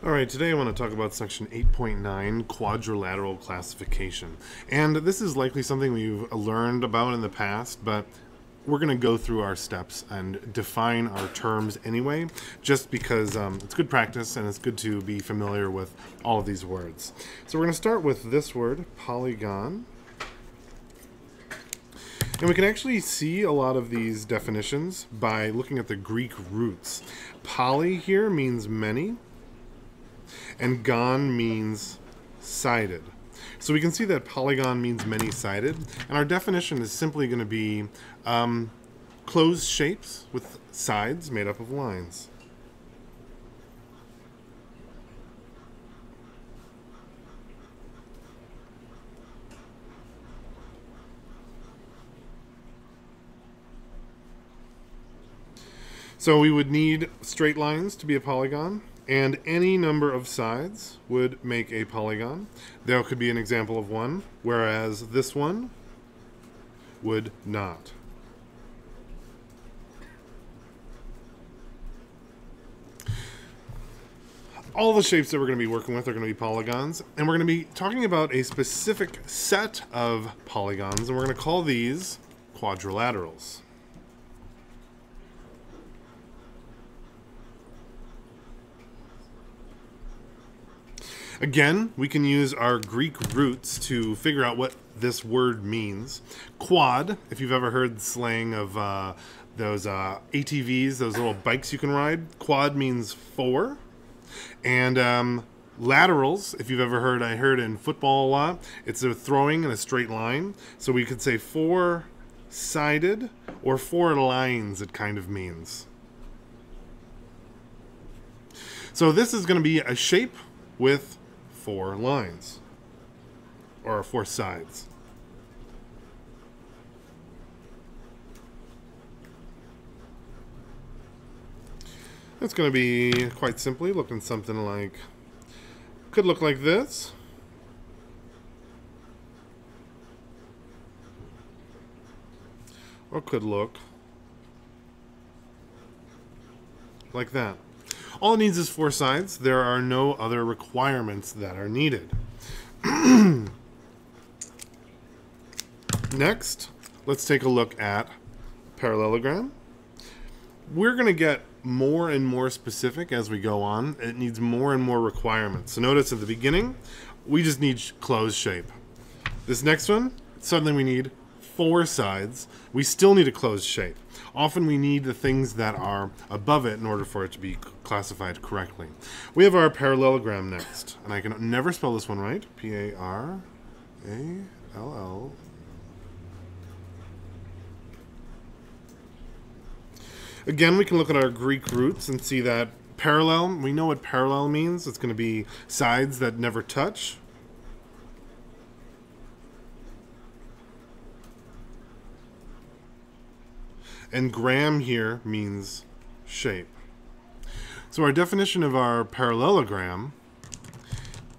Alright, today I want to talk about section 8.9, Quadrilateral Classification. And this is likely something we've learned about in the past, but we're going to go through our steps and define our terms anyway, just because it's good practice and it's good to be familiar with all of these words. So we're going to start with this word, polygon. And we can actually see a lot of these definitions by looking at the Greek roots. Poly here means many, and gon means sided. So we can see that polygon means many-sided, and our definition is simply going to be closed shapes with sides made up of lines. So we would need straight lines to be a polygon, and any number of sides would make a polygon. There could be an example of one, whereas this one would not. All the shapes that we're going to be working with are going to be polygons, and we're going to be talking about a specific set of polygons, and we're going to call these quadrilaterals. Again, we can use our Greek roots to figure out what this word means. Quad, if you've ever heard slang of those ATVs, those little bikes you can ride, quad means four. And laterals, if you've ever heard, I heard in football a lot, it's a throwing in a straight line. So we could say four-sided or four lines, it kind of means. So this is going to be a shape with four lines, or four sides. It's going to be quite simply looking something like, could look like this. Or could look like that. All it needs is four sides. There are no other requirements that are needed. Next, let's take a look at parallelogram. We're going to get more and more specific as we go on. It needs more and more requirements. So notice at the beginning, we just need closed shape. This next one, suddenly we need four sides. We still need a closed shape. Often we need the things that are above it in order for it to be classified correctly. We have our parallelogram next, and I can never spell this one right. P-A-R-A-L-L. Again, we can look at our Greek roots and see that parallel, we know what parallel means. It's going to be sides that never touch. And gram here means shape. So our definition of our parallelogram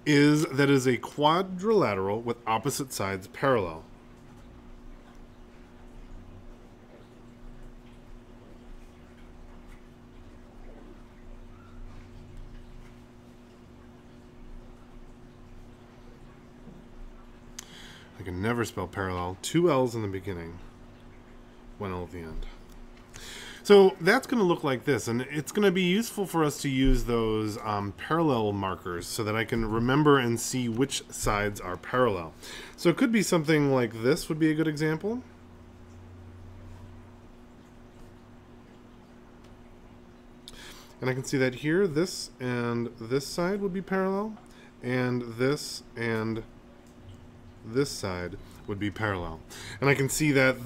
is that it is a quadrilateral with opposite sides parallel. I can never spell parallel. Two L's in the beginning, one L at the end. So that's going to look like this, and it's going to be useful for us to use those parallel markers so that I can remember and see which sides are parallel. So it could be something like this would be a good example. And I can see that here, this and this side would be parallel, and this side would be parallel. And I can see that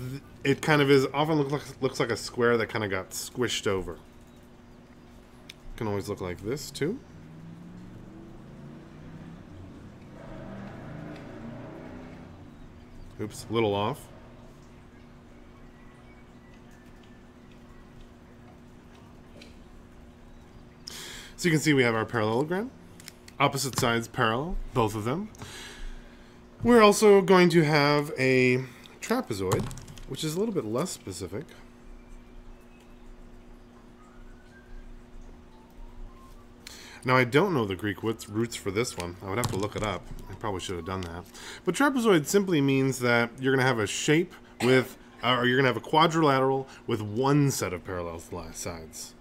it kind of is often looks like a square that kind of got squished over. It can always look like this too. Oops, a little off. So you can see we have our parallelogram. Opposite sides parallel, both of them. We're also going to have a trapezoid, which is a little bit less specific. Now, I don't know the Greek roots for this one. I would have to look it up. I probably should have done that. But trapezoid simply means that you're going to have a shape with, or you're going to have a quadrilateral with one set of parallel sides.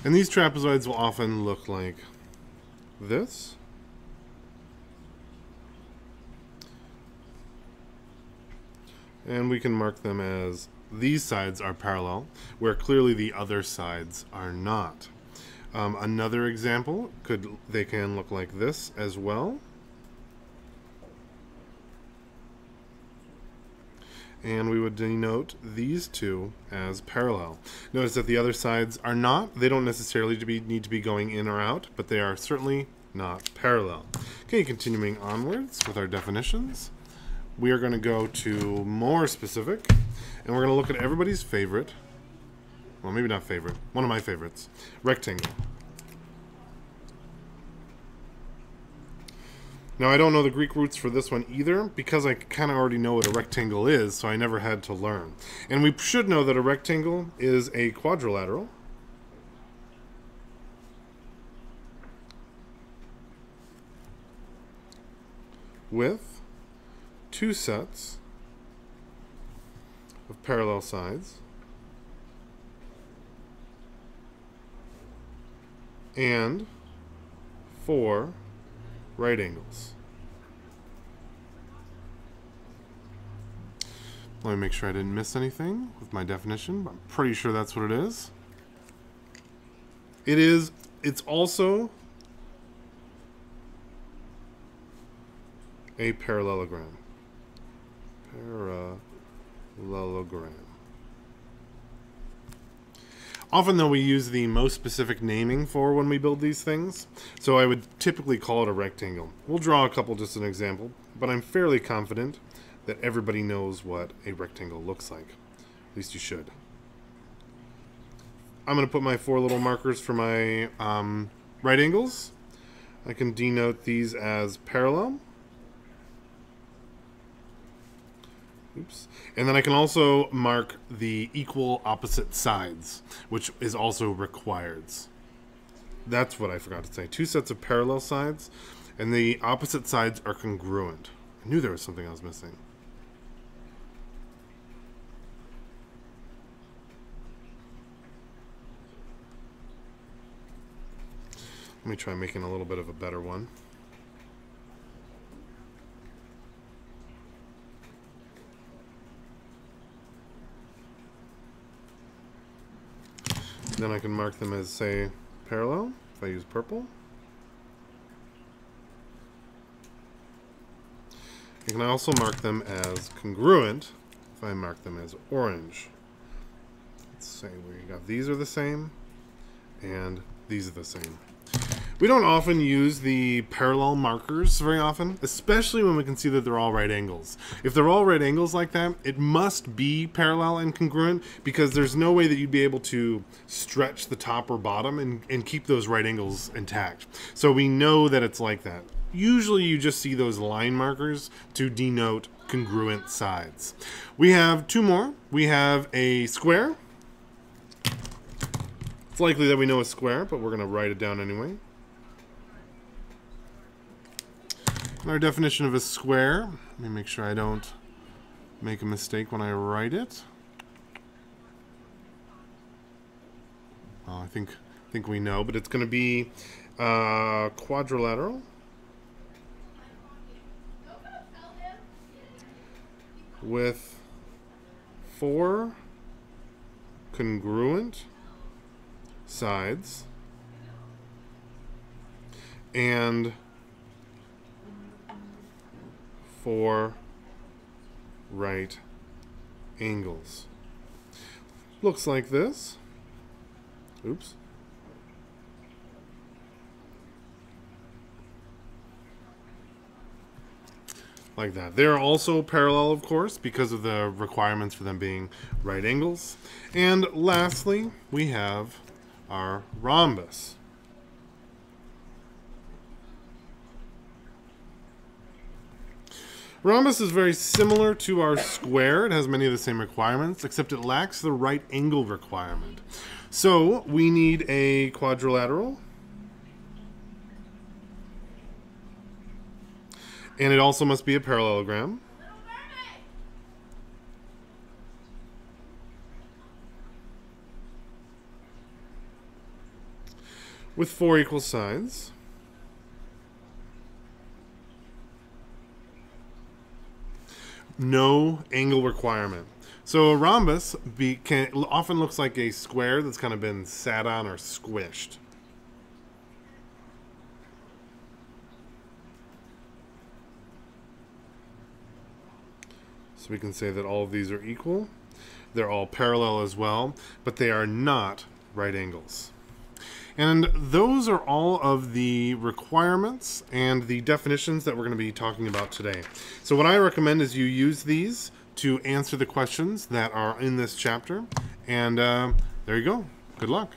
And these trapezoids will often look like this. And we can mark them as these sides are parallel, where clearly the other sides are not. Another example, they can look like this as well. And we would denote these two as parallel. Notice that the other sides are not. They don't necessarily need to be going in or out, but they are certainly not parallel. Okay, continuing onwards with our definitions. We are going to go to more specific, and we're going to look at everybody's favorite, well, maybe not favorite, one of my favorites, rectangle. Now, I don't know the Greek roots for this one either, because I kind of already know what a rectangle is, so I never had to learn. And we should know that a rectangle is a quadrilateral with two sets of parallel sides and 4 right angles. Let me make sure I didn't miss anything with my definition, but I'm pretty sure that's what it is. It's also a parallelogram. Parallelogram. Often, though, we use the most specific naming for when we build these things, so I would typically call it a rectangle. We'll draw a couple just as an example, but I'm fairly confident that everybody knows what a rectangle looks like. At least you should. I'm going to put my 4 little markers for my right angles. I can denote these as parallel. Oops. And then I can also mark the equal opposite sides, which is also required. That's what I forgot to say. 2 sets of parallel sides, and the opposite sides are congruent. I knew there was something I was missing. Let me try making a little bit of a better one. Then I can mark them as, say, parallel, if I use purple. I can also mark them as congruent, if I mark them as orange. Let's say we got these are the same, and these are the same. We don't often use the parallel markers very often, especially when we can see that they're all right angles. If they're all right angles like that, it must be parallel and congruent, because there's no way that you'd be able to stretch the top or bottom and keep those right angles intact. So we know that it's like that. Usually you just see those line markers to denote congruent sides. We have 2 more. We have a square. It's likely that we know a square, but we're going to write it down anyway. Our definition of a square, let me make sure I don't make a mistake when I write it. Well, I think we know, but it's going to be quadrilateral with 4 congruent sides and 4 right angles. Looks like this. Oops. like that. They're also parallel, of course, because of the requirements for them being right angles. And lastly, we have our rhombus. Rhombus is very similar to our square. It has many of the same requirements, except it lacks the right angle requirement. So we need a quadrilateral. And it also must be a parallelogram. With 4 equal sides. No angle requirement. So a rhombus often looks like a square that's kind of been sat on or squished. So we can say that all of these are equal. They're all parallel as well, but they are not right angles. And those are all of the requirements and the definitions that we're going to be talking about today. So what I recommend is you use these to answer the questions that are in this chapter. And there you go. Good luck.